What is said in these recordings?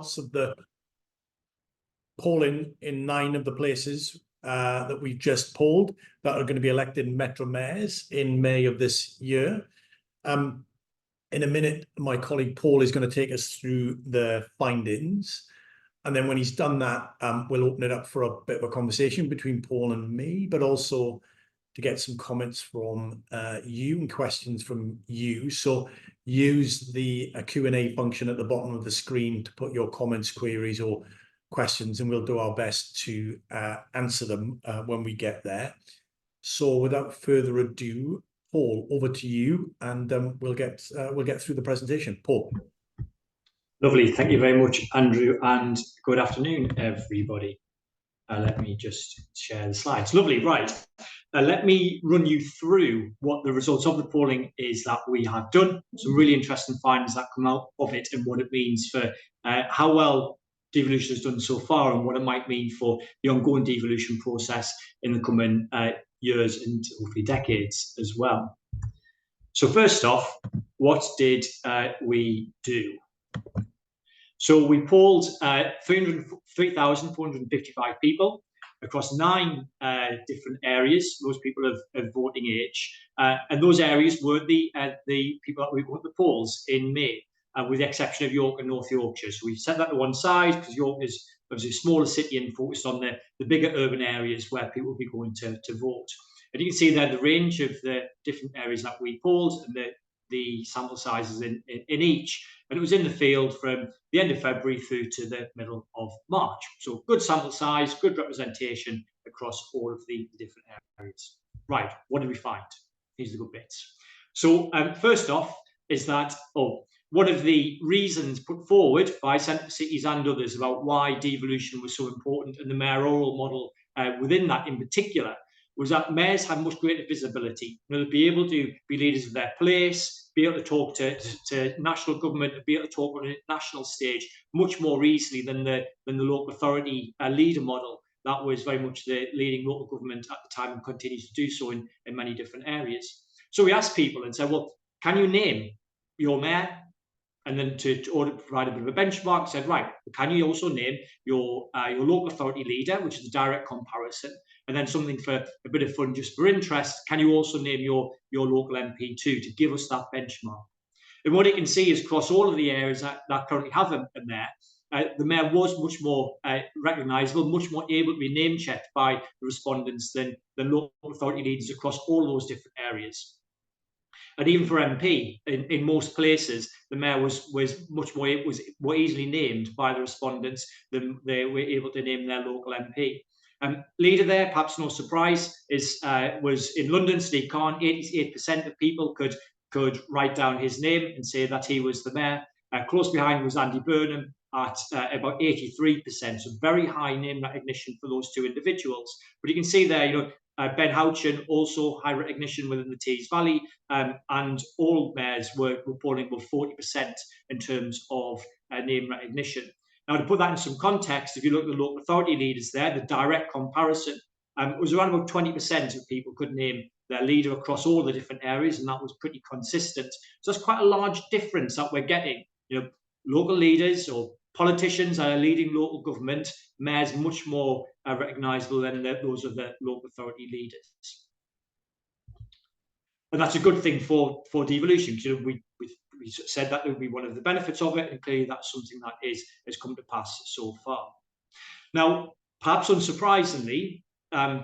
results of the polling in 9 of the places that we've just polled that are going to be elected Metro Mayors in May of this year. In a minute, my colleague Paul is going to take us through the findings. And then when he's done that, we'll open it up for a bit of a conversation between Paul and me, but also to get some comments from you and questions from you. So use the Q&A function at the bottom of the screen to put your comments, queries, or questions, and we'll do our best to answer them when we get there. So without further ado, Paul, over to you, and we'll get through the presentation. Paul. Lovely. Thank you very much, Andrew, and good afternoon, everybody. Let me just share the slides. Lovely. Right. Let me run you through what the results of the polling is that we have done. Some really interesting findings that come out of it and what it means for how well devolution has done so far and what it might mean for the ongoing devolution process in the coming years and hopefully decades as well. So first off, what did we do? So we polled 3,455 people across 9 different areas, most people of voting age. And those areas were the people that we put the polls in May, with the exception of York and North Yorkshire. So we set that to one side because York is obviously a smaller city and focused on the bigger urban areas where people will be going to vote. And you can see there the range of the different areas that we polled and the sample sizes in each. And it was in the field from the end of February through to the middle of March. So good sample size, good representation across all of the different areas. Right, what did we find? These are the good bits. So first off is that, one of the reasons put forward by Centre for Cities and others about why devolution was so important and the mayoral model within that in particular was that mayors have much greater visibility. They'll be able to be leaders of their place, be able to talk to national government, be able to talk on a national stage much more easily than the local authority leader model that was very much the leading local government at the time and continues to do so in many different areas. So we asked people and said, well, can you name your mayor? And then to provide a bit of a benchmark, said, right, can you also name your local authority leader, which is a direct comparison, and then something for a bit of fun, just for interest, can you also name your local MP too, to give us that benchmark? And what you can see is across all of the areas that currently have a mayor, the mayor was much more recognisable, much more able to be name-checked by the respondents than local authority leaders across all those different areas. And even for MP, in most places, the mayor was much more easily named by the respondents than they were able to name their local MP. Leader there, perhaps no surprise, was in London, Sadiq Khan. 88% of people could write down his name and say that he was the mayor. Close behind was Andy Burnham at about 83%, so very high name recognition for those two individuals. But you can see there, Ben Houchin, also high recognition within the Tees Valley, and all mayors were polling above 40% in terms of name recognition. Now, to put that in some context, if you look at the local authority leaders there, the direct comparison, it was around about 20% of people could name their leader across all the different areas, and that was pretty consistent. So that's quite a large difference that we're getting. Local leaders or politicians are leading local government, mayors much more recognisable than those of the local authority leaders. And that's a good thing for devolution. We said that would be one of the benefits of it, and clearly that's something that has come to pass so far. Now, perhaps unsurprisingly,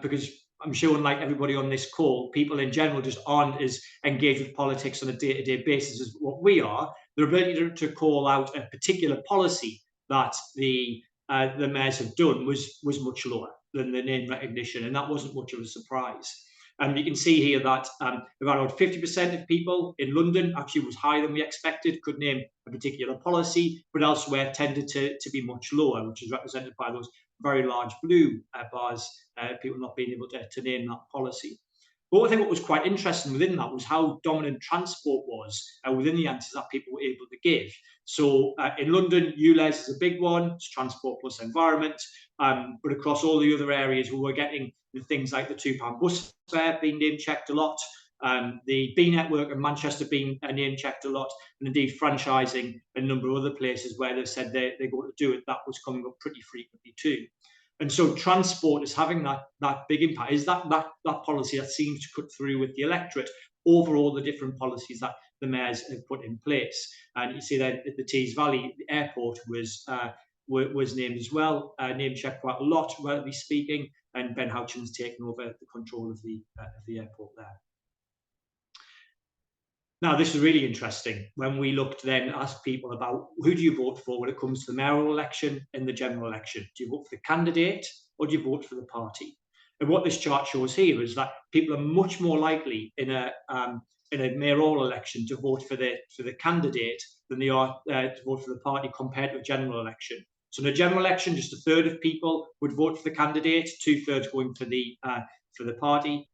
because I'm sure unlike everybody on this call, people in general just aren't as engaged with politics on a day-to-day basis as what we are, their ability to call out a particular policy that the mayors have done was much lower than the name recognition, and that wasn't much of a surprise. And you can see here that around 50% of people in London, actually was higher than we expected, could name a particular policy, but elsewhere tended to be much lower, which is represented by those very large blue bars, people not being able to name that policy. But I think what was quite interesting within that was how dominant transport was within the answers that people were able to give. So in London, ULEZ is a big one, it's transport plus environment, but across all the other areas we were getting the things like the £2 bus fare being name checked a lot, The B Network in Manchester being name checked a lot, and indeed franchising a number of other places where they've said they're going to do it. That was coming up pretty frequently too. And so transport is having that big impact. Is that policy that seems to cut through with the electorate over all the different policies that the mayors have put in place. And you see that the Tees Valley Airport was named as well, name checked quite a lot, relatively speaking, and Ben Houchin's taken over the control of the airport there. Now, this is really interesting when we looked then asked people about who do you vote for when it comes to the mayoral election and the general election. Do you vote for the candidate or do you vote for the party? And what this chart shows here is that people are much more likely in a mayoral election to vote for the candidate than they are to vote for the party compared to a general election. So in a general election, just a third of people would vote for the candidate, 2/3 going for the party.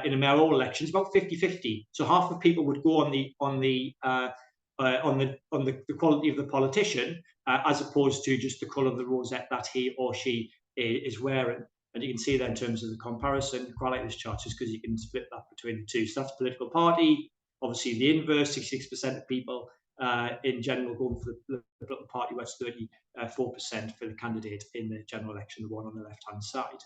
In a mayoral election, it's about 50-50. So half of people would go on the quality of the politician, as opposed to just the colour of the rosette that he or she is wearing. And you can see that in terms of the comparison. Quite like this chart, just because you can split that between the two. So that's political party. Obviously, the inverse, 66% of people in general going for the political party, whereas 34% for the candidate in the general election, the one on the left-hand side.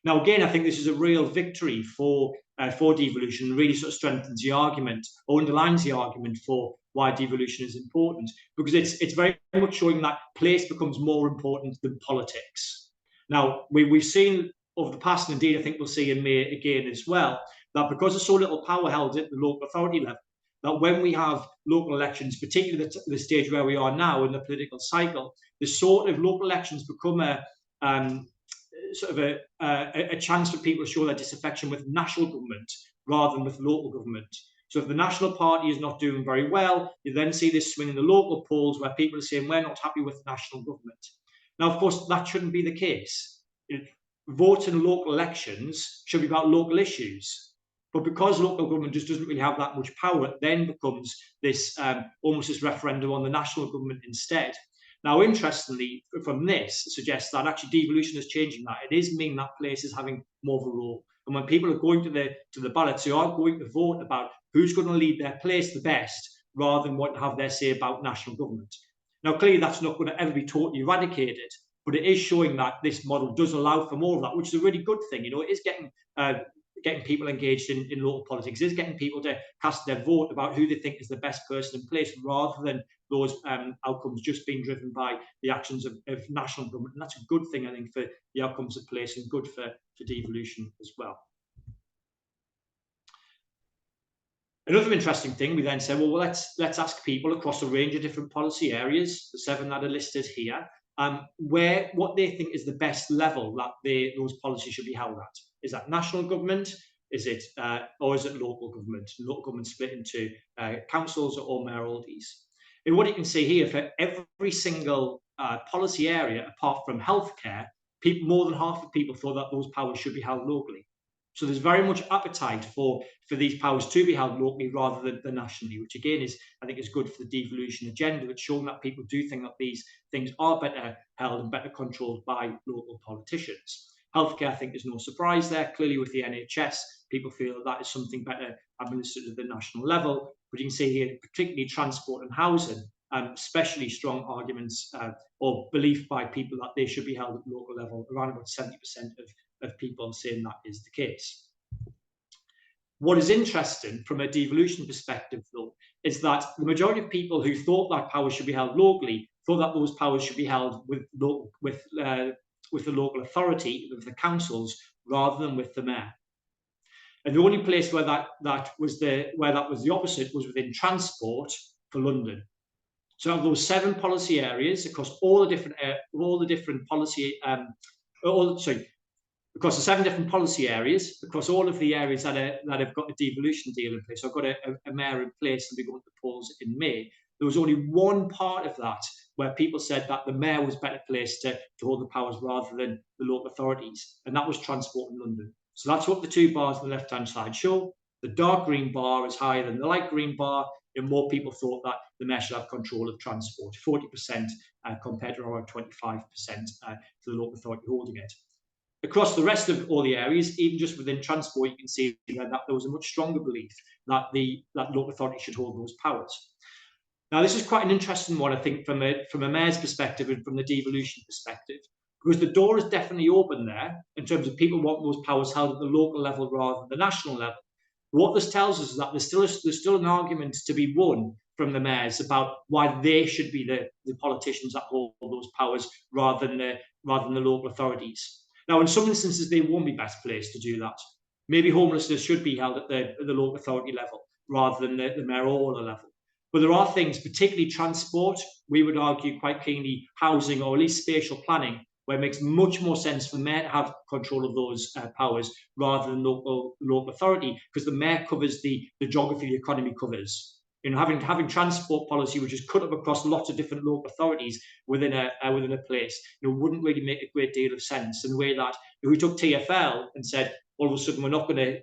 Now, again, I think this is a real victory for devolution, really sort of strengthens the argument or underlines the argument for why devolution is important, because it's very much showing that place becomes more important than politics. Now, we've seen over the past, and indeed I think we'll see in May again as well, that because there's so little power held at the local authority level, that when we have local elections, particularly the stage where we are now in the political cycle, the sort of local elections become a chance for people to show their disaffection with national government rather than with local government. So if the national party is not doing very well, you then see this swing in the local polls where people are saying we're not happy with the national government. Now, of course, that shouldn't be the case. Votes in local elections should be about local issues. But because local government just doesn't really have that much power, it then becomes this almost this referendum on the national government instead. Now, interestingly, from this suggests that actually devolution is changing that. It is meaning that place is having more of a role. And when people are going to the ballots, they are going to vote about who's going to lead their place the best, rather than what to have their say about national government. Now, clearly, that's not going to ever be totally eradicated, but it is showing that this model does allow for more of that, which is a really good thing. You know, it is getting people engaged in local politics, is getting people to cast their vote about who they think is the best person in place, rather than those outcomes just being driven by the actions of national government. And that's a good thing, I think, for the outcomes of place and good for devolution as well. Another interesting thing, we then said, well, let's ask people across a range of different policy areas, the 7 that are listed here, what they think is the best level that those policies should be held at. Is that national government? Is it or is it local government? Local government split into councils or mayoralties. And what you can see here, for every single policy area, apart from healthcare, more than half of people thought that those powers should be held locally. So there's very much appetite for these powers to be held locally rather than nationally, which again I think is good for the devolution agenda. It's showing that people do think that these things are better held and better controlled by local politicians. Healthcare, I think, is no surprise there. Clearly, with the NHS, people feel that is something better administered at the national level. But you can see here, particularly transport and housing, especially strong arguments or belief by people that they should be held at the local level. Around about 70% of people saying that is the case. What is interesting from a devolution perspective, though, is that the majority of people who thought that power should be held locally thought that those powers should be held with the local authority, with the councils, rather than with the mayor. And the only place where that was the opposite was within transport for London. So of those 7 policy areas across all the different policy, across the 7 different policy areas, across all of the areas that have got a devolution deal in place, I've got a mayor in place and we're going to the polls in May. There was only one part of that where people said that the mayor was better placed to hold the powers rather than the local authorities, and that was transport in London. So that's what the 2 bars on the left-hand side show. The dark green bar is higher than the light green bar, and more people thought that the mayor should have control of transport, 40% compared to around 25% for the local authority holding it. Across the rest of all the areas, even just within transport, you can see that there was a much stronger belief that local authority should hold those powers. Now, this is quite an interesting one, I think, from a mayor's perspective and from the devolution perspective, because the door is definitely open there in terms of people wanting those powers held at the local level rather than the national level. What this tells us is that there's still an argument to be won from the mayors about why they should be the politicians that hold those powers rather than the local authorities. Now, in some instances, they won't be best placed to do that. Maybe homelessness should be held at the local authority level rather than the mayoral level. But there are things, particularly transport, we would argue quite keenly housing or at least spatial planning, where it makes much more sense for the mayor to have control of those powers rather than local authority, because the mayor covers the geography the economy covers. You know, having transport policy which is cut up across lots of different local authorities within a place, you know, wouldn't really make a great deal of sense. In the way that if we took TfL and said all of a sudden we're not going to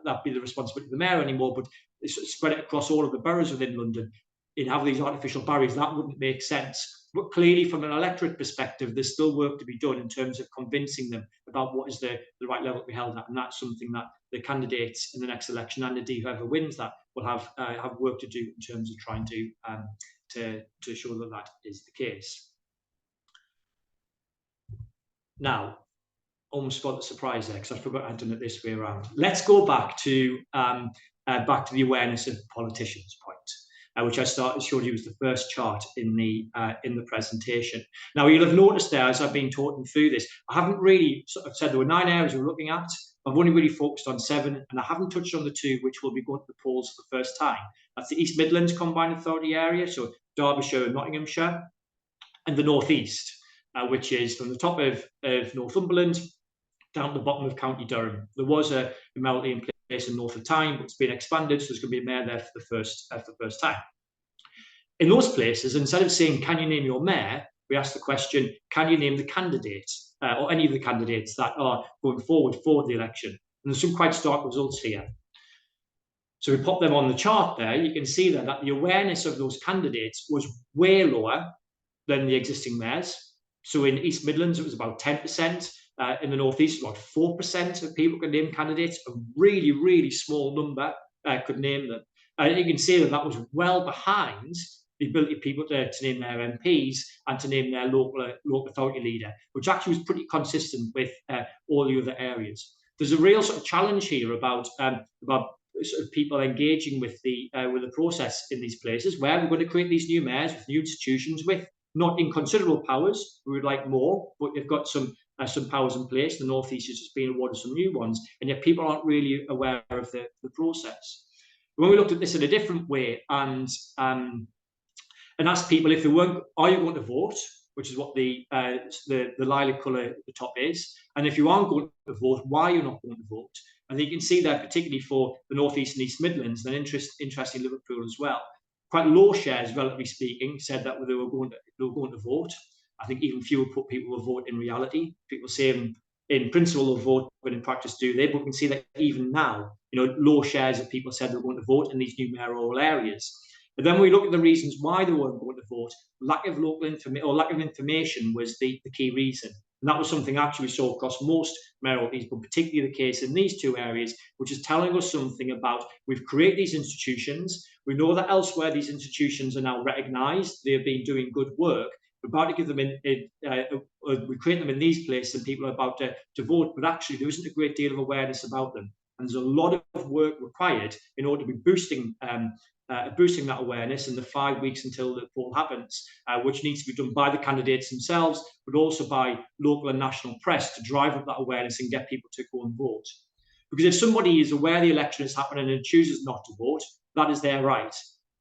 that be the responsibility of the mayor anymore, but spread it across all of the boroughs within London, and have these artificial barriers, that wouldn't make sense. But clearly, from an electorate perspective, there's still work to be done in terms of convincing them about what is the right level to be held at, and that's something that the candidates in the next election, and indeed whoever wins that, will have work to do in terms of trying to show that that is the case. Now, almost got the surprise there because I forgot I'd done it this way around. Let's go back to the awareness of politicians point, which I showed you was the first chart in the presentation. Now, you'll have noticed there as I've been talking through this, I haven't really sort of said there were 9 areas we're looking at. I've only really focused on 7, and I haven't touched on the 2 which will be going to the polls for the first time. That's the East Midlands Combined Authority area, so Derbyshire and Nottinghamshire, and the North East, which is from the top of Northumberland down to the bottom of County Durham. There was a mayoralty in place in North of Tyne, but it's been expanded, so there's going to be a mayor there for the first time. In those places, instead of saying, can you name your mayor, we ask the question, can you name the candidate or any of the candidates that are going forward for the election? And there's some quite stark results here. So we pop them on the chart there. You can see there that the awareness of those candidates was way lower than the existing mayors. So in East Midlands, it was about 10%. In the North East, about 4% of people could name candidates. A really, really small number could name them. And you can see that that was well behind the ability of people to name their MPs and to name their local authority leader, which actually was pretty consistent with all the other areas. There's a real sort of challenge here about sort of people engaging with the process in these places, where we're going to create these new mayors with new institutions with not inconsiderable powers. We would like more, but they've got some powers in place. The North East has just been awarded some new ones, and yet people aren't really aware of the process. When we looked at this in a different way and asked people if they weren't, are you going to vote? Which is what the lilac colour at the top is. And if you aren't going to vote, why are you not going to vote? And you can see that particularly for the North East and East Midlands, and interesting Liverpool as well. Quite low shares, relatively speaking, said that they were going to vote. I think even fewer people will vote in reality. People say in principle they'll vote, but in practice do they? But we can see that even now, low shares of people said they were going to vote in these new mayoral areas. But then we look at the reasons why they weren't going to vote. Lack of local information or lack of information was the key reason. And that was something actually we saw across most mayoralties, but particularly the case in these 2 areas, which is telling us something about we've created these institutions. We know that elsewhere these institutions are now recognised. They have been doing good work. We're about to give them we create them in these places and people are about to vote, but actually there isn't a great deal of awareness about them. And there's a lot of work required in order to be boosting that awareness in the 5 weeks until the poll happens, which needs to be done by the candidates themselves, but also by local and national press to drive up that awareness and get people to go and vote. Because if somebody is aware the election is happening and chooses not to vote, that is their right.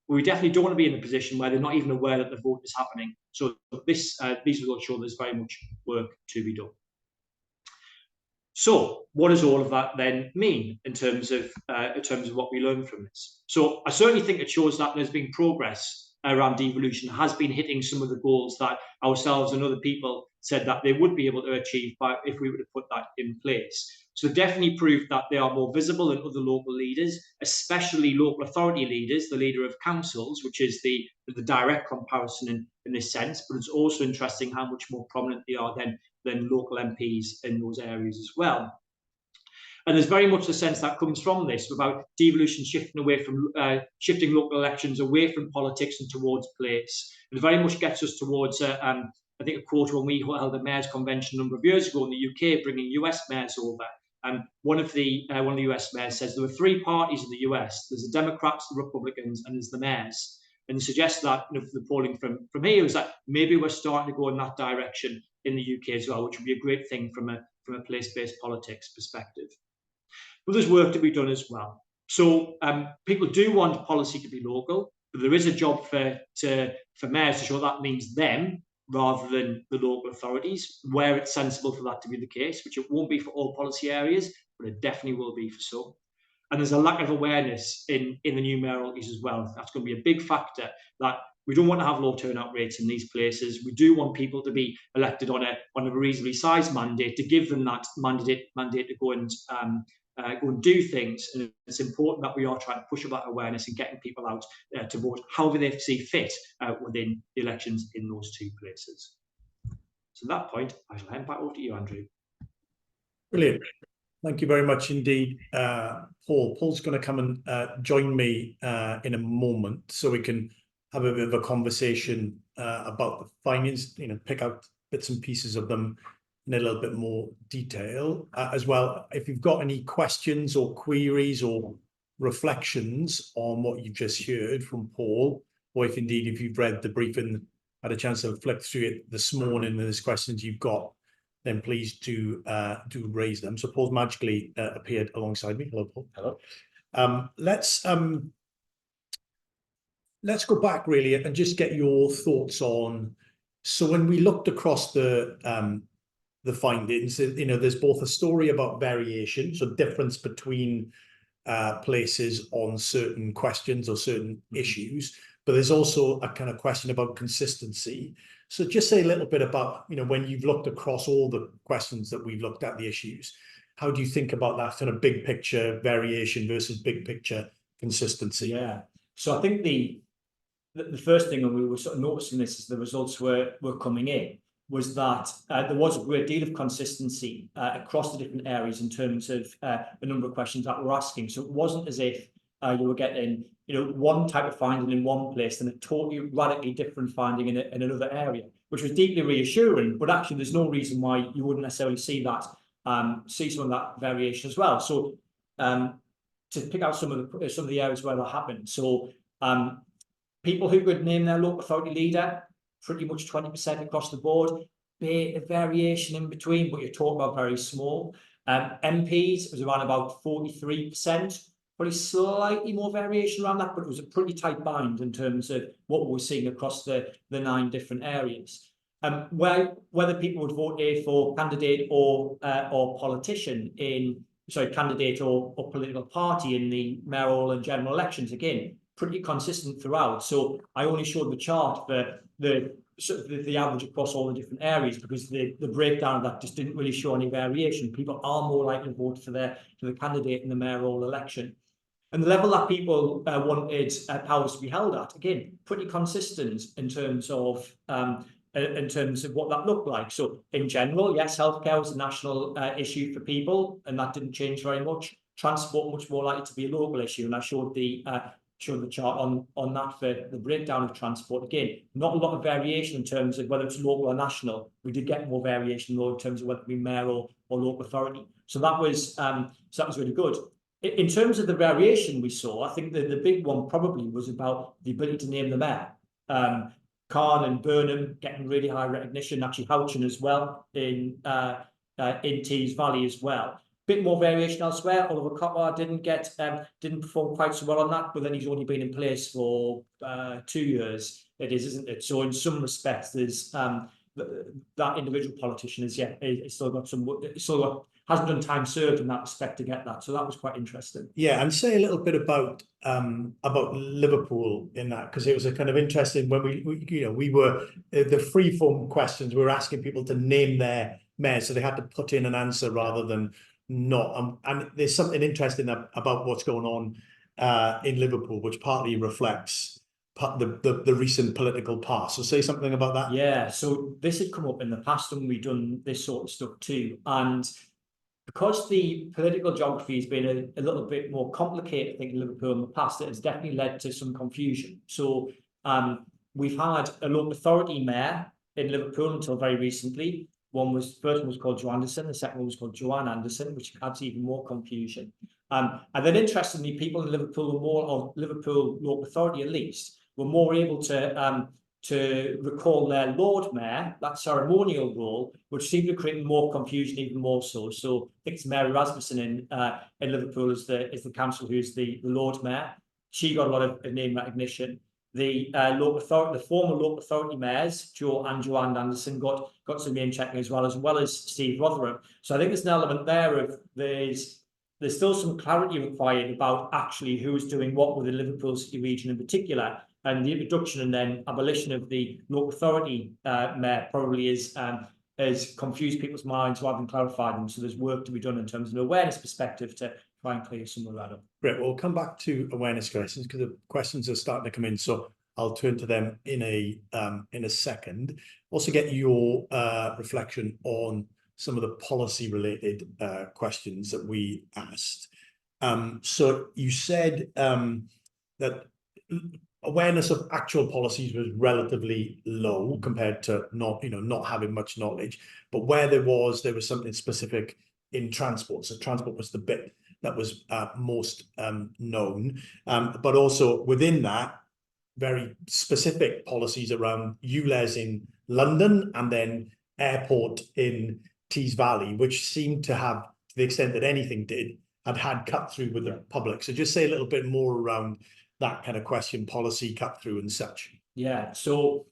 But we definitely don't want to be in a position where they're not even aware that the vote is happening. So these results show there's very much work to be done. So what does all of that then mean in terms of what we learn from this? So I certainly think it shows that there's been progress around devolution, has been hitting some of the goals that ourselves and other people said that they would be able to achieve if we were to put that in place. So definitely proved that they are more visible than other local leaders, especially local authority leaders, the leader of councils, which is the direct comparison in this sense. But it's also interesting how much more prominent they are than than local MPs in those areas as well. And there's very much the sense that comes from this about devolution shifting away from shifting local elections away from politics and towards place. It very much gets us towards, I think, a quote when we held a mayor's convention a number of years ago in the UK, bringing US mayors over. And one of the US mayors says there were three parties in the US. There's the Democrats, the Republicans, and there's the mayors. And suggests that, the polling from here is that maybe we're starting to go in that direction in the UK as well, which would be a great thing from a place-based politics perspective. But there's work to be done as well. So people do want policy to be local, but there is a job for mayors to show that means them rather than the local authorities, where it's sensible for that to be the case, which it won't be for all policy areas, but it definitely will be for some. And there's a lack of awareness in the new mayoralties as well. That's going to be a big factor, that we don't want to have low turnout rates in these places. We do want people to be elected on a reasonably sized mandate, to give them that mandate to go and do things. And it's important that we are trying to push about awareness and getting people out to vote however they see fit within the elections in those two places. So at that point, I shall hand back over to you, Andrew. Brilliant. Thank you very much indeed, Paul. Paul's going to come and join me in a moment so we can have a bit of a conversation about the findings, pick out bits and pieces of them in a little bit more detail as well. If you've got any questions or queries or reflections on what you've just heard from Paul, or if you've read the briefing, had a chance to flick through it this morning, and there's questions you've got, then please do raise them. So Paul's magically appeared alongside me. Hello, Paul. Hello. Let's go back really and just get your thoughts on. So when we looked across the findings, there's both a story about variation, so difference between places on certain questions or certain issues, but there's also a kind of question about consistency. So just say a little bit about, when you've looked across all the questions that we've looked at, the issues, how do you think about that kind of big picture variation versus big picture consistency? Yeah. So I think the first thing when we were sort of noticing this as the results were coming in was that there was a great deal of consistency across the different areas in terms of the number of questions that we're asking. So it wasn't as if you were getting one type of finding in one place and a totally radically different finding in another area, which was deeply reassuring. But actually, there's no reason why you wouldn't necessarily see that, see some of that variation as well. So to pick out some of the areas where that happened. So people who could name their local authority leader, pretty much 20% across the board. Bit of variation in between, but you're talking about very small. MPs was around about 43%. Probably slightly more variation around that, but it was a pretty tight bind in terms of what we're seeing across the 9 different areas. Whether people would vote for candidate or politician candidate or political party in the mayoral and general elections, again, pretty consistent throughout. So I only showed the chart for the average across all the different areas because the breakdown of that just didn't really show any variation. People are more likely to vote for the candidate in the mayoral election. And the level that people wanted powers to be held at, again, pretty consistent in terms of what that looked like. So in general, yes, healthcare was a national issue for people, and that didn't change very much. Transport much more likely to be a local issue, and I showed the chart on that for the breakdown of transport. Again, not a lot of variation in terms of whether it's local or national. We did get more variation though in terms of whether it be mayoral or local authority. So that was really good. In terms of the variation we saw, I think the big one probably was about the ability to name the mayor. Carn and Burnham getting really high recognition, actually Houchin as well in Tees Valley as well. Bit more variation elsewhere. Oliver Cottar didn't perform quite so well on that, but then he's only been in place for 2 years. It is, isn't it? So in some respects, there's that individual politician hasn't done time served in that respect to get that. So that was quite interesting. Yeah, and say a little bit about Liverpool in that, because it was a kind of interesting when we were the free form questions. We were asking people to name their mayor, so they had to put in an answer rather than not. And there's something interesting about what's going on in Liverpool, which partly reflects the recent political past. So say something about that. Yeah, so this had come up in the past when we've done this sort of stuff too. And because the political geography has been a little bit more complicated, I think, in Liverpool in the past, it has definitely led to some confusion. So we've had a local authority mayor in Liverpool until very recently. First one was called Joe Anderson, the second one was called Joanne Anderson, which adds even more confusion. And then interestingly, people in Liverpool or Liverpool local authority at least, were more able to recall their Lord Mayor, that ceremonial role, which seemed to create more confusion, even more so. So I think it's Mary Rasmussen in Liverpool is the council who is the Lord Mayor. She got a lot of name recognition. The former local authority mayors, Joe and Joanne Anderson, got some name checking as well as Steve Rotherham. So I think there's an element there of there's still some clarity required about actually who is doing what within Liverpool City region in particular. And the introduction and then abolition of the local authority mayor probably has confused people's minds rather than clarified them. So there's work to be done in terms of an awareness perspective to try and clear some of that up. Great. We'll come back to awareness questions because the questions are starting to come in. So I'll turn to them in a second. Also get your reflection on some of the policy related questions that we asked. So you said that awareness of actual policies was relatively low compared to not having much knowledge, but where there was something specific in transport. So transport was the bit that was most known, but also within that, very specific policies around ULEZ in London and then airport in Tees Valley, which seemed to have, to the extent that anything did, had cut through with the public. So just say a little bit more around that kind of question, policy cut through and such. Yeah, so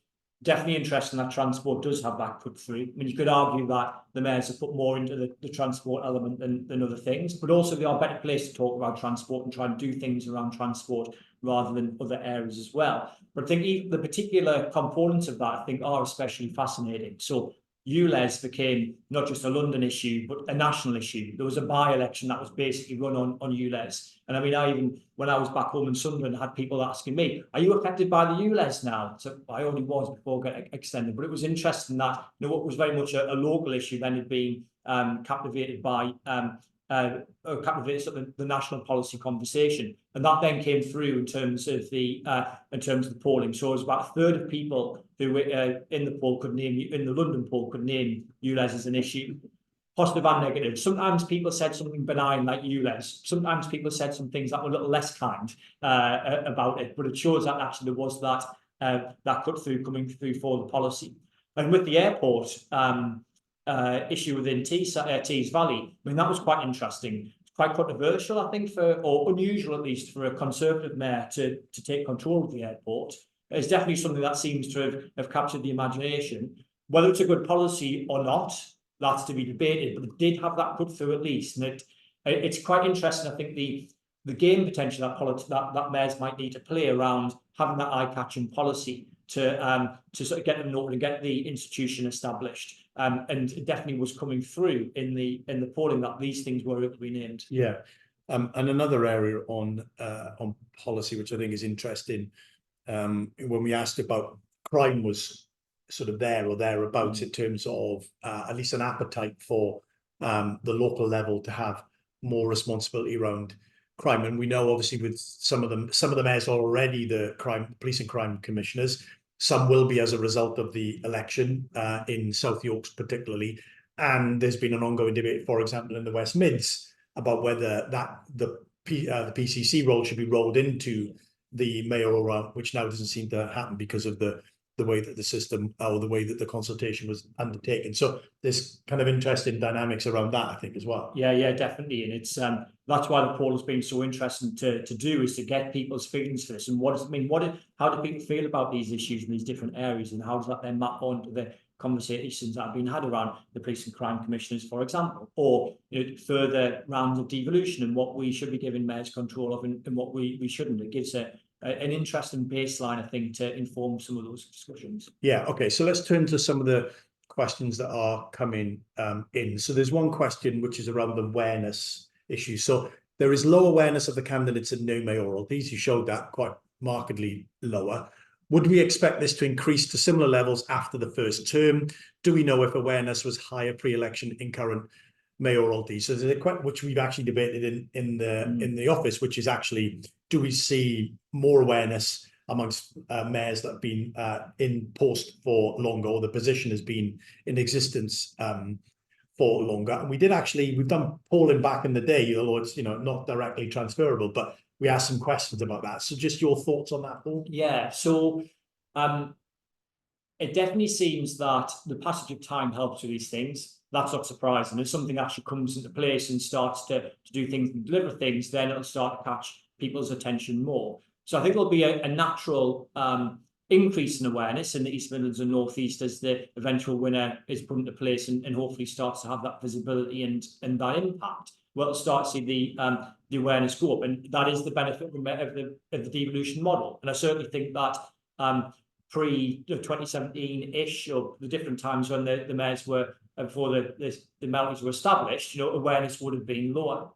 definitely interesting that transport does have that cut through. I mean, you could argue that the mayors have put more into the transport element than other things, but also they are better placed to talk about transport and try and do things around transport rather than other areas as well. But I think the particular components of that, I think, are especially fascinating. So ULEZ became not just a London issue, but a national issue. There was a by-election that was basically run on ULEZ. And I mean, when I was back home in Sunderland, I had people asking me, are you affected by the ULEZ now? So I already was before it got extended, but it was interesting that, what was very much a local issue then had been captivated by the national policy conversation, and that then came through in terms of the polling. So it was about a third of people who were in the London poll could name ULEZ as an issue, positive and negative. Sometimes people said something benign like ULEZ. Sometimes people said some things that were a little less kind about it. But it shows that actually there was that cut through coming through for the policy. And with the airport issue within Tees Valley, I mean, that was quite interesting. Quite controversial, I think, or unusual at least, for a Conservative mayor to take control of the airport. It's definitely something that seems to have captured the imagination. Whether it's a good policy or not, that's to be debated, but it did have that cut through at least. And it's quite interesting, I think, the game potential that mayors might need to play around having that eye-catching policy to sort of get them open and get the institution established. And it definitely was coming through in the polling that these things were able to be named. Yeah, and another area on policy, which I think is interesting, when we asked about crime was sort of there or thereabouts in terms of at least an appetite for the local level to have more responsibility around crime. And we know obviously with some of the mayors are already the police and crime commissioners. Some will be as a result of the election in South Yorks particularly. And there's been an ongoing debate, for example, in the West Mids about whether the PCC role should be rolled into the mayoral role, which now doesn't seem to happen because of the way that the system or the way that the consultation was undertaken. So there's kind of interesting dynamics around that, I think, as well. Yeah, definitely. And it's that's why the poll has been so interesting to do, is to get people's feelings for this. And what does it mean? How do people feel about these issues in these different areas, and how does that then map onto the conversations that have been had around the police and crime commissioners, for example, or further rounds of devolution and what we should be giving mayors control of and what we shouldn't. It gives an interesting baseline, I think, to inform some of those discussions. Yeah, okay, so let's turn to some of the questions that are coming in. So there's one question which is around the awareness issue. So there is low awareness of the candidates in new mayoralties. You showed that quite markedly lower. Would we expect this to increase to similar levels after the first term? Do we know if awareness was higher pre-election in current mayoralty? So there's a question which we've actually debated in the office, which is actually, do we see more awareness amongst mayors that have been in post for longer, or the position has been in existence for longer? And we've done polling back in the day, although it's not directly transferable, but we asked some questions about that. So just your thoughts on that, Paul? Yeah, so it definitely seems that the passage of time helps with these things. That's not surprising. If something actually comes into place and starts to do things and deliver things, then it'll start to catch people's attention more. So I think there'll be a natural increase in awareness in the East Midlands and North East as the eventual winner is put into place and hopefully starts to have that visibility and that impact. We'll start to see the awareness go up, and that is the benefit of the devolution model. And I certainly think that pre-2017-ish, or the different times when the mayors were, before the mayoralties were established, awareness would have been lower.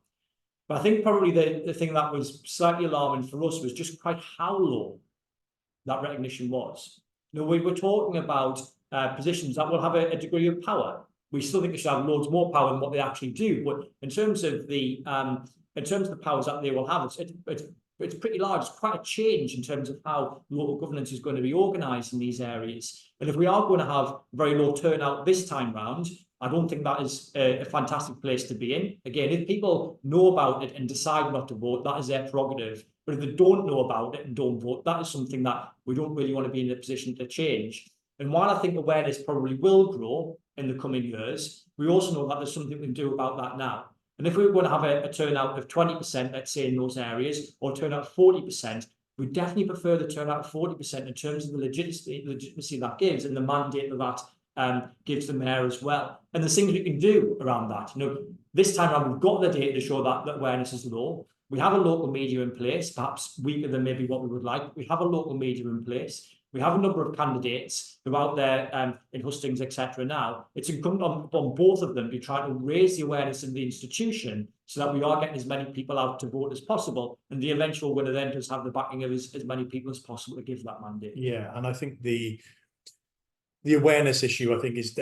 But I think probably the thing that was slightly alarming for us was just quite how low that recognition was. We were talking about positions that will have a degree of power. We still think they should have loads more power than what they actually do. But in terms of the powers that they will have, it's pretty large. It's quite a change in terms of how local governance is going to be organised in these areas. And if we are going to have very low turnout this time round, I don't think that is a fantastic place to be in. Again, if people know about it and decide not to vote, that is their prerogative. But if they don't know about it and don't vote, that is something that we don't really want to be in a position to change. And while I think awareness probably will grow in the coming years, we also know that there's something we can do about that now. And if we were going to have a turnout of 20%, let's say, in those areas, or turnout of 40%, we definitely prefer the turnout of 40% in terms of the legitimacy that gives and the mandate that gives the mayor as well. And there's things we can do around that. This time around, we've got the data to show that awareness is low. We have a local media in place, perhaps weaker than maybe what we would like. We have a local media in place. We have a number of candidates who are out there in hustings, etc. now. It's incumbent on both of them to try to raise the awareness of the institution so that we are getting as many people out to vote as possible. And the eventual winner then does have the backing of as many people as possible to give that mandate. Yeah, and I think the awareness issue, I think, is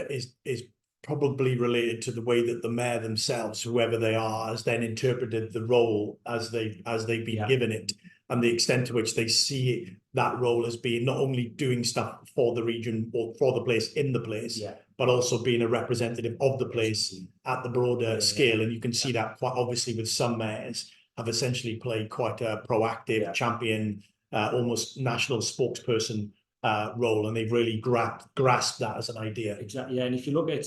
probably related to the way that the mayor themselves, whoever they are, has then interpreted the role as they've been given it, and the extent to which they see that role as being not only doing stuff for the region or for the place in the place, but also being a representative of the place at the broader scale. And you can see that quite obviously with some mayors have essentially played quite a proactive champion, almost national spokesperson role, and they've really grasped that as an idea. Exactly, yeah. And if you look at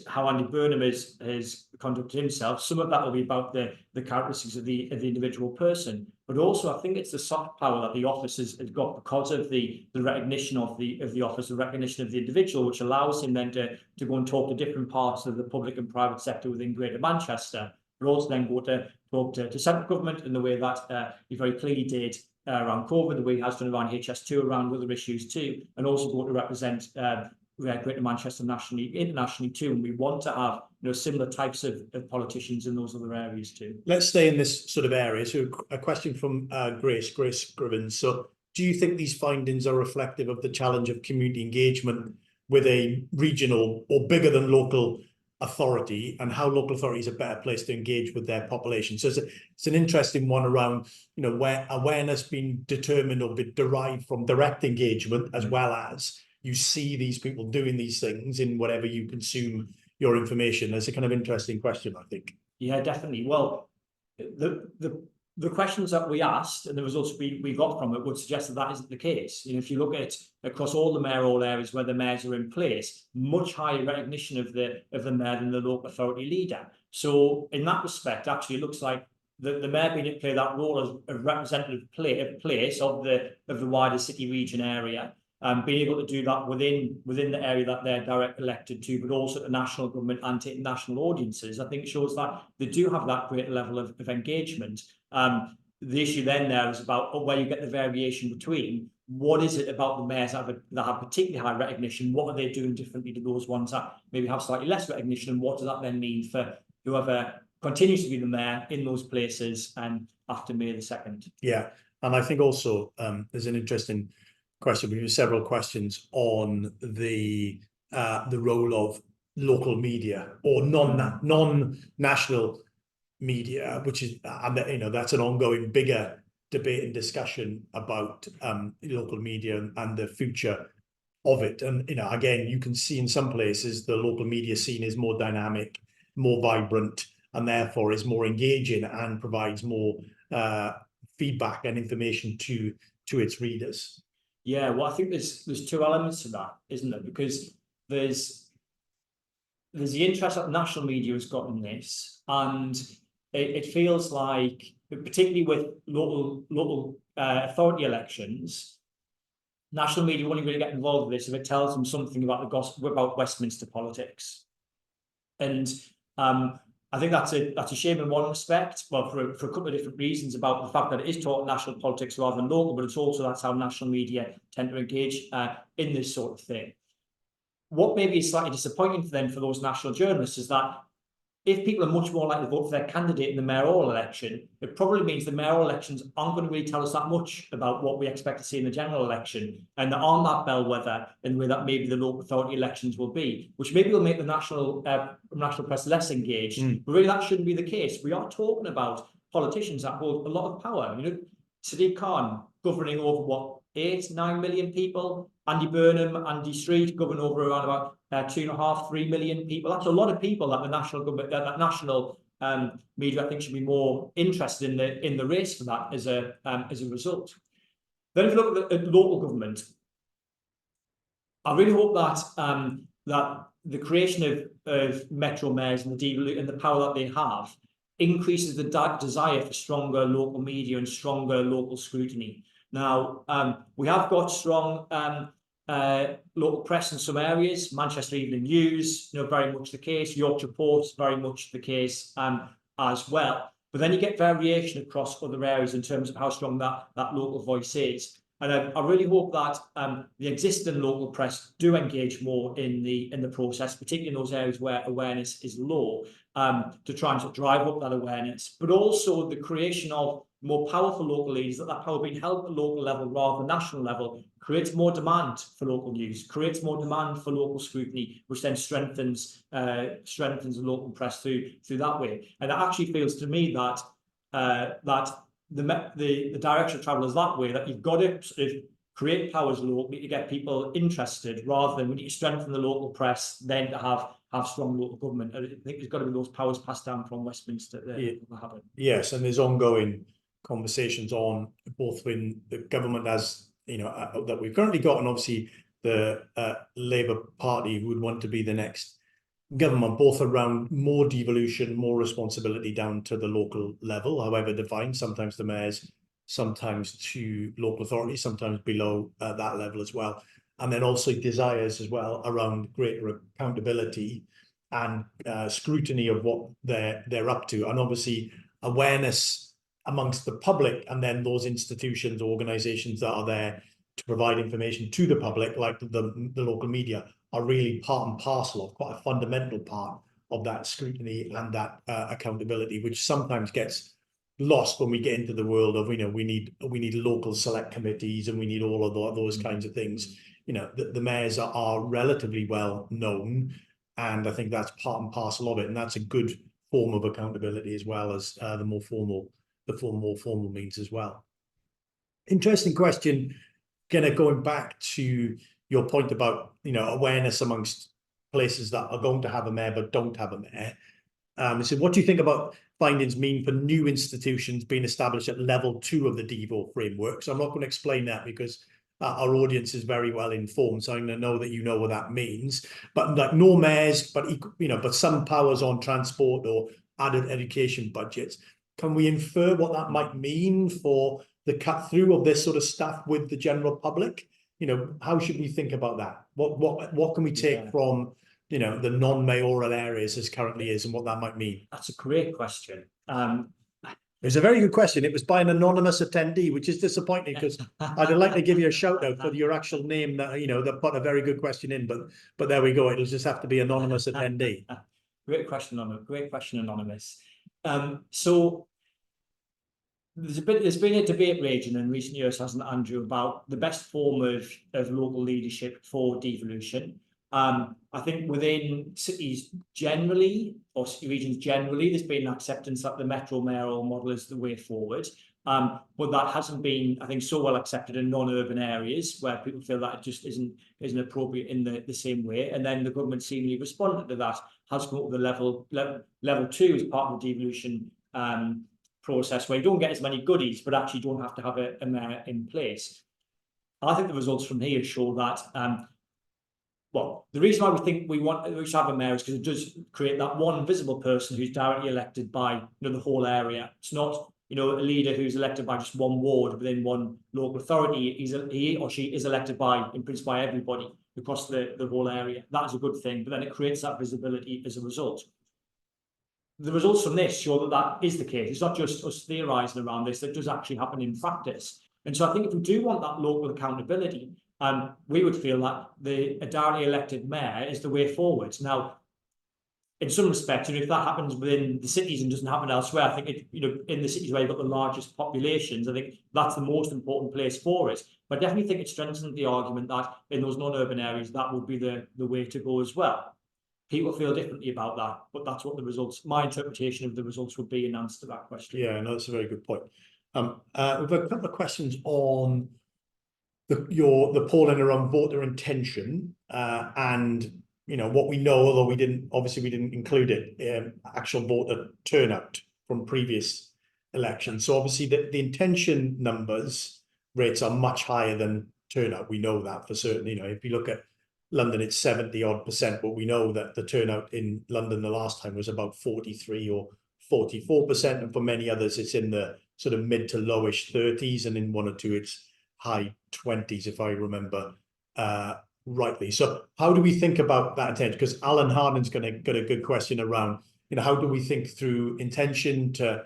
how Andy Burnham has conducted himself, some of that will be about the characteristics of the individual person, but also I think it's the soft power that the office has got because of the recognition of the office, the recognition of the individual, which allows him then to go and talk to different parts of the public and private sector within Greater Manchester, but also then go to talk to central government in the way that he very clearly did around COVID, the way he has done around HS2, around other issues too, and also go to represent Greater Manchester nationally, internationally too. And we want to have similar types of politicians in those other areas too. Let's stay in this sort of area. So a question from Grace Grivens. So do you think these findings are reflective of the challenge of community engagement with a regional or bigger than local authority, and how local authorities are better placed to engage with their population? So it's an interesting one around, where awareness being determined or be derived from direct engagement, as well as you see these people doing these things in whatever you consume your information. That's a kind of interesting question, I think. Yeah, definitely. Well, the questions that we asked and the results we got from it would suggest that isn't the case. If you look at across all the mayoral areas where the mayors are in place, much higher recognition of the mayor than the local authority leader. So in that respect, actually, it looks like the mayor being able to play that role as a representative place of the wider city region area, being able to do that within the area that they're directly elected to, but also to national government and to national audiences, I think shows that they do have that great level of engagement. The issue then there is about where you get the variation between what is it about the mayors that have particularly high recognition, what are they doing differently to those ones that maybe have slightly less recognition, and what does that then mean for whoever continues to be the mayor in those places and after May the 2nd. Yeah, And I think also there's an interesting question. We have several questions on the role of local media or non-national media, which is, and that's an ongoing bigger debate and discussion about local media and the future of it. And again, you can see in some places the local media scene is more dynamic, more vibrant, and therefore is more engaging and provides more feedback and information to its readers. Yeah, well, I think there's two elements to that, isn't there? Because there's the interest that national media has got in this, and it feels like, particularly with local authority elections, national media won't really get involved with this if it tells them something about the gossip about Westminster politics. And I think that's a shame in one respect, well, for a couple of different reasons, about the fact that it is taught national politics rather than local, but it's also that's how national media tend to engage in this sort of thing. What maybe is slightly disappointing for them, for those national journalists, is that if people are much more likely to vote for their candidate in the mayoral election, it probably means the mayoral elections aren't going to really tell us that much about what we expect to see in the general election, and there aren't that bellwether in the way that maybe the local authority elections will be, which maybe will make the national press less engaged. But really, that shouldn't be the case. We are talking about politicians that hold a lot of power. Sadiq Khan governing over what, 8-9 million people. Andy Burnham, Andy Street governing over around about 2.5-3 million people. That's a lot of people that the national government, that national media, I think, should be more interested in the race for that as a result. Then, if you look at local government, I really hope that that the creation of metro mayors and the power that they have increases the desire for stronger local media and stronger local scrutiny. Now, we have got strong local press in some areas. Manchester Evening News, very much the case. Yorkshire Post, very much the case as well. But then you get variation across other areas in terms of how strong that local voice is. And I really hope that the existing local press do engage more in the process, particularly in those areas where awareness is low, to try and drive up that awareness. But also the creation of more powerful local leaders, that power being held at the local level rather than national level, creates more demand for local news, creates more demand for local scrutiny, which then strengthens the local press through that way. And it actually feels to me that the direction of travel is that way, that you've got to sort of create powers locally to get people interested, rather than we need to strengthen the local press then to have strong local government. I think there's got to be those powers passed down from Westminster that will happen. Yes, and there's ongoing conversations on both in the government, as that we've currently got, and obviously the Labour Party would want to be the next government, both around more devolution, more responsibility down to the local level, however defined, sometimes the mayors, sometimes to local authorities, sometimes below that level as well. And then also desires as well around greater accountability and scrutiny of what they're up to, and obviously awareness amongst the public, and then those institutions, organizations that are there to provide information to the public, like the local media, are really part and parcel of, quite a fundamental part of that scrutiny and that accountability, which sometimes gets lost when we get into the world of, we need local select committees, and we need all of those kinds of things. The mayors are relatively well known, and I think that's part and parcel of it, and that's a good form of accountability, as well as the more formal means as well. Interesting question, kind of going back to your point about awareness amongst places that are going to have a mayor but don't have a mayor. So what do you think about findings mean for new institutions being established at level 2 of the Devo framework? So I'm not going to explain that, because our audience is very well informed, so I know that you know what that means. But like no mayors, but but some powers on transport or added education budgets. Can we infer what that might mean for the cut through of this sort of stuff with the general public? How should we think about that? What can we take from the non-mayoral areas as currently is, and what that might mean? That's a great question. It's a very good question. It was by an anonymous attendee, which is disappointing, because I'd like to give you a shout out for your actual name that that put a very good question in, but there we go. It'll just have to be anonymous attendee. Great question, anonymous. So there's been a debate raging in recent years, hasn't it, Andrew, about the best form of local leadership for devolution. I think within cities generally, or regions generally, there's been an acceptance that the metro mayoral model is the way forward. But that hasn't been, I think, so well accepted in non-urban areas where people feel that it just isn't appropriate in the same way. And then the government seemingly responded to that, has come up with a level 2 as part of the devolution process, where you don't get as many goodies, but actually don't have to have a mayor in place. I think the results from here show that. Well, the reason why we think we should have a mayor is because it does create that one visible person who's directly elected by the whole area. It's not a leader who's elected by just one ward within one local authority. He or she is elected in principle by everybody across the whole area. That is a good thing, but then it creates that visibility as a result. The results from this show that that is the case. It's not just us theorising around this, it does actually happen in practice. And so I think if we do want that local accountability, we would feel that a directly elected mayor is the way forward. Now, in some respects, if that happens within the cities and doesn't happen elsewhere, I think in the cities where you've got the largest populations, I think that's the most important place for it. But I definitely think it strengthens the argument that in those non-urban areas, that would be the way to go as well. People feel differently about that, but that's what my interpretation of the results would be in answer to that question. Yeah, no, that's a very good point. We've a couple of questions on the polling around voter intention and what we know, although we didn't include it, actual voter turnout from previous elections. So obviously the intention rates are much higher than turnout. We know that for certain. If you look at London, it's 70-odd%, but we know that the turnout in London the last time was about 43 or 44%, and for many others it's in the sort of mid to lowish 30s, and in one or two it's high 20s, if I remember rightly. So how do we think about that intention? Because Alan Harden's got a good question around, how do we think through intention to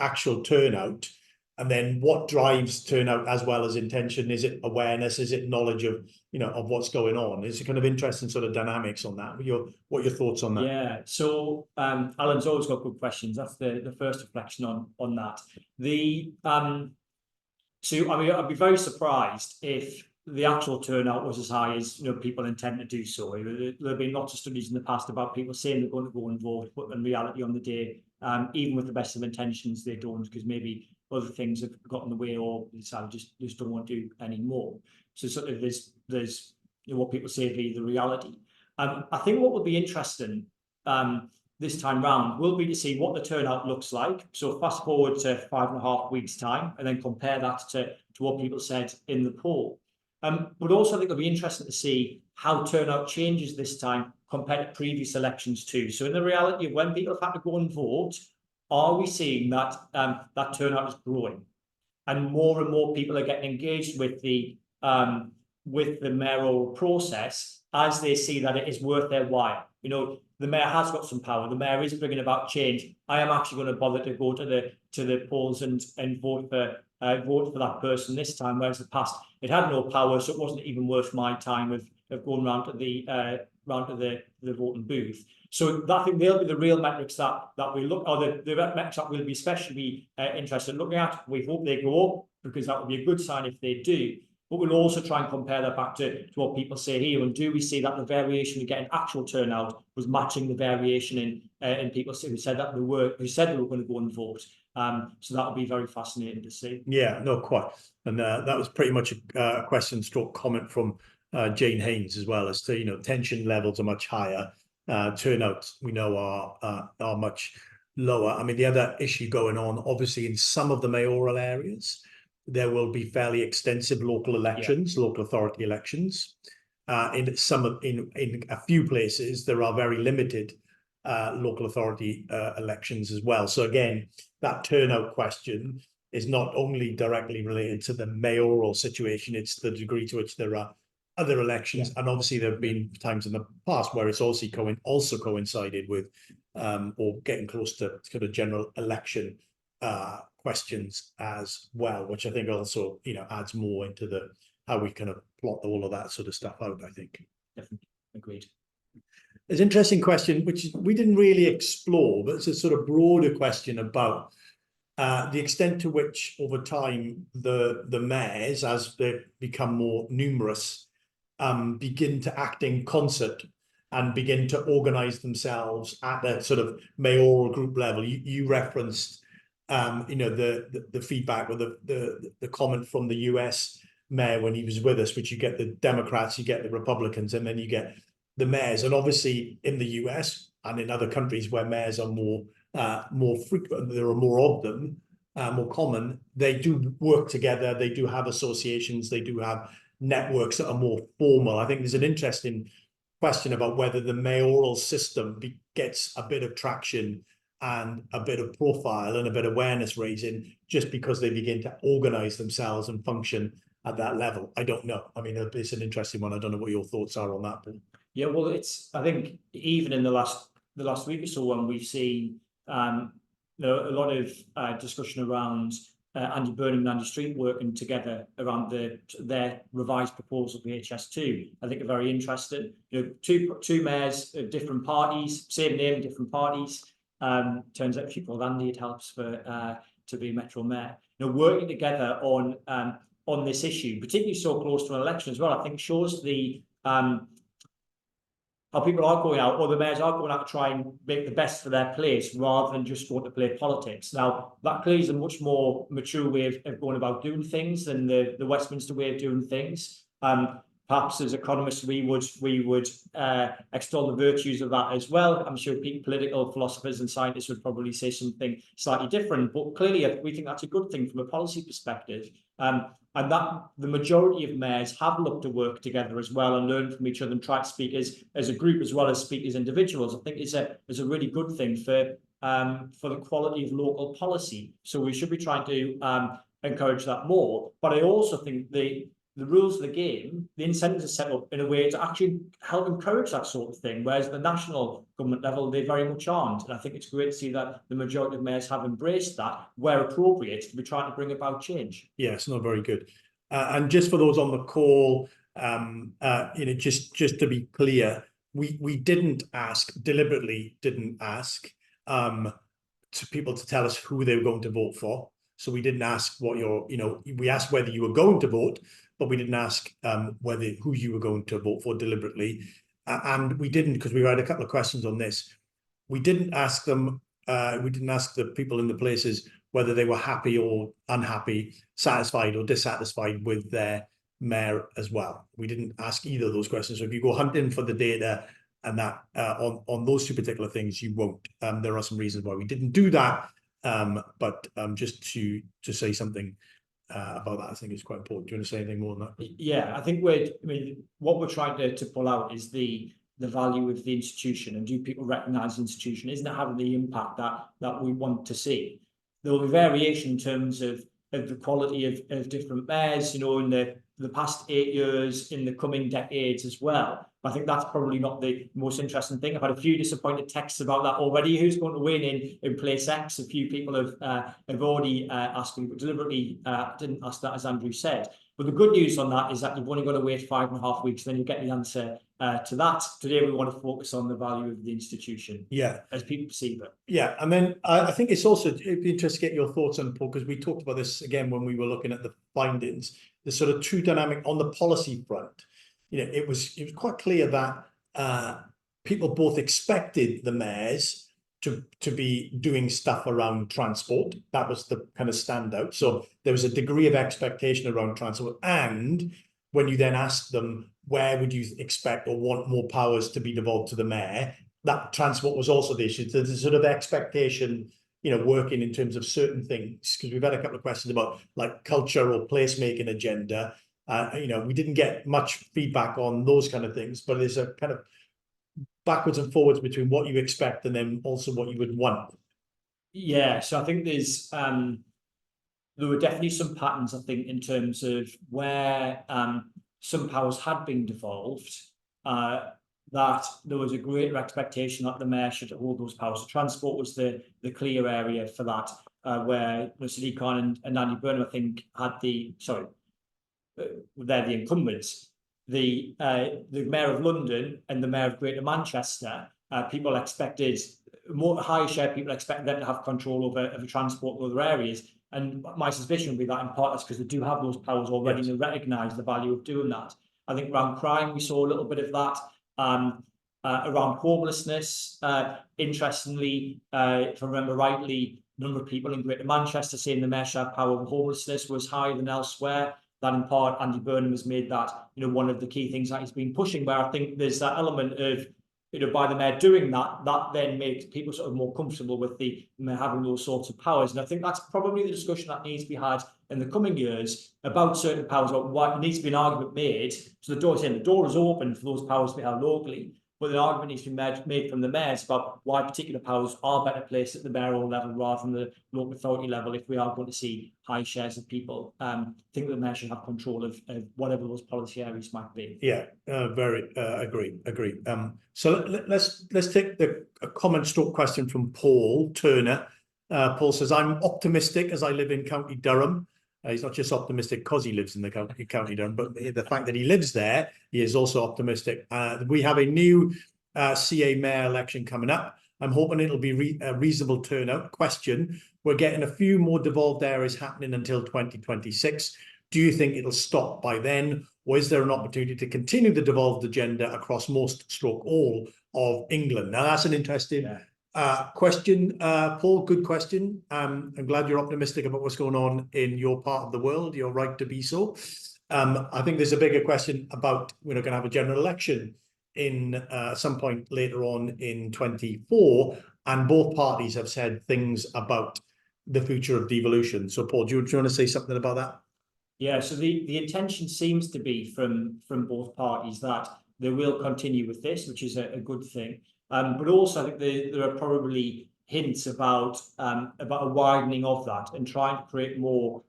actual turnout, and then what drives turnout as well as intention? Is it awareness? Is it knowledge of of what's going on? It's a kind of interesting sort of dynamics on that. What are your thoughts on that? Yeah, so Alan's always got good questions. That's the first reflection on that. So I mean, I'd be very surprised if the actual turnout was as high as people intend to do so. There have been lots of studies in the past about people saying they're going to go and vote, but in reality on the day, even with the best of intentions, they don't, because maybe other things have got in the way, or decide just don't want to do anymore. So sort of there's what people say be the reality. I think what would be interesting this time round will be to see what the turnout looks like. So fast forward to 5.5 weeks time, and then compare that to what people said in the poll. But also I think it'll be interesting to see how turnout changes this time compared to previous elections too. So in the reality of when people have had to go and vote, are we seeing that that turnout is growing, and more people are getting engaged with the mayoral process as they see that it is worth their while? The mayor has got some power. The mayor is bringing about change. I am actually going to bother to go to the polls and vote for that person this time, whereas the past it had no power, so it wasn't even worth my time of going round to the voting booth. So I think they'll be the real metrics that we look, or the metrics that we'll be especially interested in looking at. We hope they go up, because that would be a good sign if they do. But we'll also try and compare that back to what people say here, and do we see that the variation we get in actual turnout was matching the variation in people who said they were going to go and vote. So that would be very fascinating to see. Yeah, no, quite. And that was pretty much a question stroke comment from Jane Haynes as well, as to tension levels are much higher, turnout we know are much lower. I mean, the other issue going on, obviously, in some of the mayoral areas, there will be fairly extensive local elections, local authority elections. In a few places, there are very limited local authority elections as well. So again, that turnout question is not only directly related to the mayoral situation, it's the degree to which there are other elections. And obviously there have been times in the past where it's also coincided with or getting close to kind of general election questions as well, which I think also adds more into how we kind of plot all of that sort of stuff out. I think definitely agreed. There's an interesting question which we didn't really explore, but it's a sort of broader question about the extent to which over time the mayors, as they become more numerous, begin to act in concert and begin to organize themselves at a sort of mayoral group level. You referenced the feedback or the comment from the US mayor when he was with us, which you get the Democrats, you get the Republicans, and then you get the mayors. And obviously in the US and in other countries where mayors are more frequent, there are more of them, more common, they do work together, they do have associations, they do have networks that are more formal. I think there's an interesting question about whether the mayoral system gets a bit of traction and a bit of profile and a bit of awareness raising just because they begin to organize themselves and function at that level. I don't know. I mean, it's an interesting one. I don't know what your thoughts are on that, Paul. Yeah, well, I think even in the last week or so, when we've seen a lot of discussion around Andy Burnham and Andy Street working together around their revised proposal for HS2, I think are very interesting. Two mayors of different parties, same name, different parties. Turns out if you call Andy, it helps for to be Metro Mayor. Working together on this issue, particularly so close to an election as well, I think shows the how people are going out, or the mayors are going out to try and make the best for their place rather than just going to play politics. Now, that clearly is a much more mature way of going about doing things than the Westminster way of doing things. Perhaps as economists, we would extol the virtues of that as well. I'm sure political philosophers and scientists would probably say something slightly different, but clearly we think that's a good thing from a policy perspective. And that the majority of mayors have looked to work together as well and learn from each other and try to speak as a group as well as speak as individuals. I think is a really good thing for the quality of local policy. So we should be trying to encourage that more. But I also think the rules of the game, the incentives are set up in a way to actually help encourage that sort of thing, whereas at the national government level, they very much aren't. And I think it's great to see that the majority of mayors have embraced that, where appropriate, to be trying to bring about change. Yes, no, very good. And just for those on the call, just to be clear, we deliberately didn't ask to people to tell us who they were going to vote for. So we didn't ask we asked whether you were going to vote, but we didn't ask who you were going to vote for deliberately. And we didn't, because we had a couple of questions on this. We didn't ask them, we didn't ask the people in the places whether they were happy or unhappy, satisfied or dissatisfied with their mayor as well. We didn't ask either of those questions. So if you go hunting for the data and that on those two particular things, you won't. There are some reasons why we didn't do that. But just to say something about that, I think is quite important. Do you want to say anything more on that? Yeah, I think what we're trying to pull out is the value of the institution, and do people recognise the institution? Isn't it having the impact that we want to see? There will be variation in terms of the quality of different mayors, in the past 8 years, in the coming decades as well. I think that's probably not the most interesting thing. I've had a few disappointed texts about that already. Who's going to win in place X? A few people have already asked me, but deliberately didn't ask that, as Andrew said. But the good news on that is that you've only got to wait 5.5 weeks, then you get the answer to that. Today, we want to focus on the value of the institution, as people perceive it. Yeah, and then I think it'd be interesting to get your thoughts on, Paul, because we talked about this again when we were looking at the findings. The sort of two dynamic on the policy front. It was quite clear that people both expected the mayors to be doing stuff around transport. That was the kind of standout. So there was a degree of expectation around transport. And when you then asked them, where would you expect or want more powers to be devolved to the mayor, that transport was also the issue. There's a sort of expectation, working in terms of certain things, because we've had a couple of questions about like culture or placemaking agenda. We didn't get much feedback on those kind of things, but there's a kind of backwards and forwards between what you expect and then also what you would want. Yeah, so I think there were definitely some patterns, I think, in terms of where some powers had been devolved, that there was a greater expectation that the mayor should hold those powers. So transport was the clear area for that, where Sadiq Khan and Andy Burnham, I think, they're the incumbents. The mayor of London and the mayor of Greater Manchester, people expected more higher share people expect them to have control over transport in other areas. And my suspicion would be that in part that's because they do have those powers already, Yes. and they recognise the value of doing that. I think around crime, we saw a little bit of that. Around homelessness, interestingly, if I remember rightly, a number of people in Greater Manchester saying the Mayor share power of homelessness was higher than elsewhere. That in part, Andy Burnham has made that, one of the key things that he's been pushing, where I think there's that element of, by the Mayor doing that, that then makes people sort of more comfortable with the Mayor having those sorts of powers. And I think that's probably the discussion that needs to be had in the coming years about certain powers, or what needs to be an argument made. So the door is open for those powers to be held locally, but an argument needs to be made from the mayors about why particular powers are better placed at the mayoral level rather than the local authority level if we are going to see high shares of people. I think the mayor should have control of whatever those policy areas might be. Yeah, very agree. So let's take the comment stroke question from Paul Turner. Paul says, I'm optimistic as I live in County Durham. He's not just optimistic because he lives in the County Durham, but the fact that he lives there, he is also optimistic. We have a new CA mayor election coming up. I'm hoping it'll be a reasonable turnout. Question, we're getting a few more devolved areas happening until 2026. Do you think it'll stop by then? Or is there an opportunity to continue the devolved agenda across most stroke all of England? Now, that's an interesting question, Paul. Good question. I'm glad you're optimistic about what's going on in your part of the world. You're right to be so. I think there's a bigger question about we're going to have a general election in some point later on in 24, and both parties have said things about the future of devolution. So, Paul, do you want to say something about that? Yeah, so the intention seems to be from both parties that they will continue with this, which is a good thing. But also, I think there are probably hints about a widening of that and trying to create more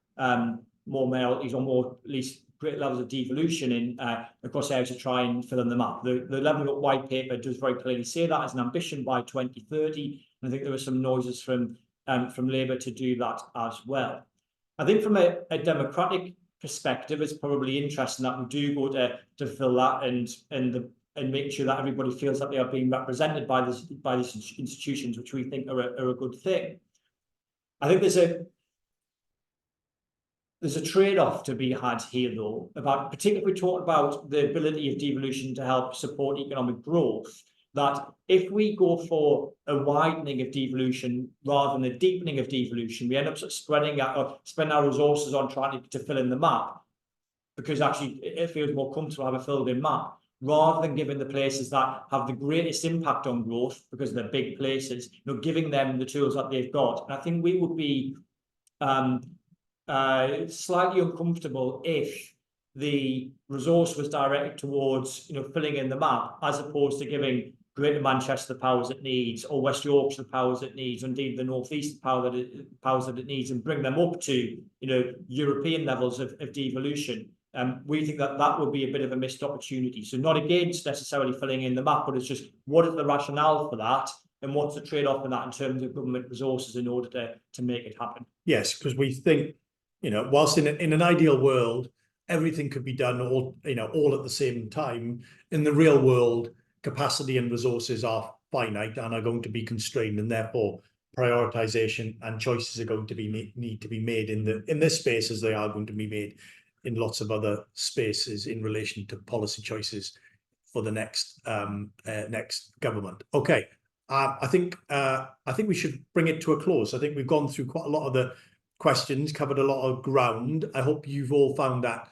mayorities or more at least great levels of devolution in across areas to try and fill in the map. The Levelling Up white paper does very clearly say that as an ambition by 2030. And I think there were some noises from Labour to do that as well. I think from a democratic perspective, it's probably interesting that we do go to fill that and make sure that everybody feels that they are being represented by these institutions, which we think are a good thing. I think there's a trade-off to be had here, though, about particularly if we talk about the ability of devolution to help support economic growth. That if we go for a widening of devolution rather than a deepening of devolution, we end up sort of spending our resources on trying to fill in the map, because actually it feels more comfortable to have a filled-in map, rather than giving the places that have the greatest impact on growth, because they're big places, giving them the tools that they've got. And I think we would be slightly uncomfortable if the resource was directed towards filling in the map, as opposed to giving Greater Manchester the powers it needs, or West Yorkshire the powers it needs, or indeed the North East powers that it needs, and bring them up to European levels of devolution. We think that would be a bit of a missed opportunity. So not against necessarily filling in the map, but it's just what is the rationale for that, and what's the trade-off in that in terms of government resources in order to make it happen. Yes, because we think, whilst in an ideal world, everything could be done all at the same time. In the real world, capacity and resources are finite and are going to be constrained, and therefore prioritization and choices are going to need to be made in this space, as they are going to be made in lots of other spaces in relation to policy choices for the next government. Okay, I think we should bring it to a close. I think we've gone through quite a lot of the questions, covered a lot of ground. I hope you've all found that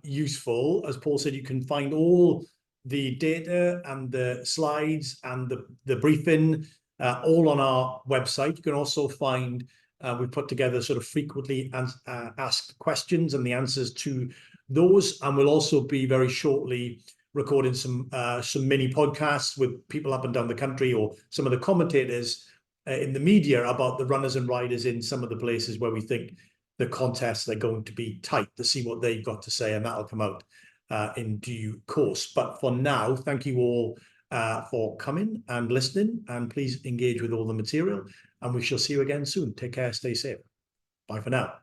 useful. As Paul said, you can find all the data and the slides and the briefing all on our website. You can also find we've put together sort of frequently asked questions and the answers to those, and we'll also be very shortly recording some mini podcasts with people up and down the country, or some of the commentators in the media, about the runners and riders in some of the places where we think the contests are going to be tight, to see what they've got to say, and that'll come out in due course. But for now, thank you all for coming and listening, and please engage with all the material, and we shall see you again soon. Take care, stay safe. Bye for now.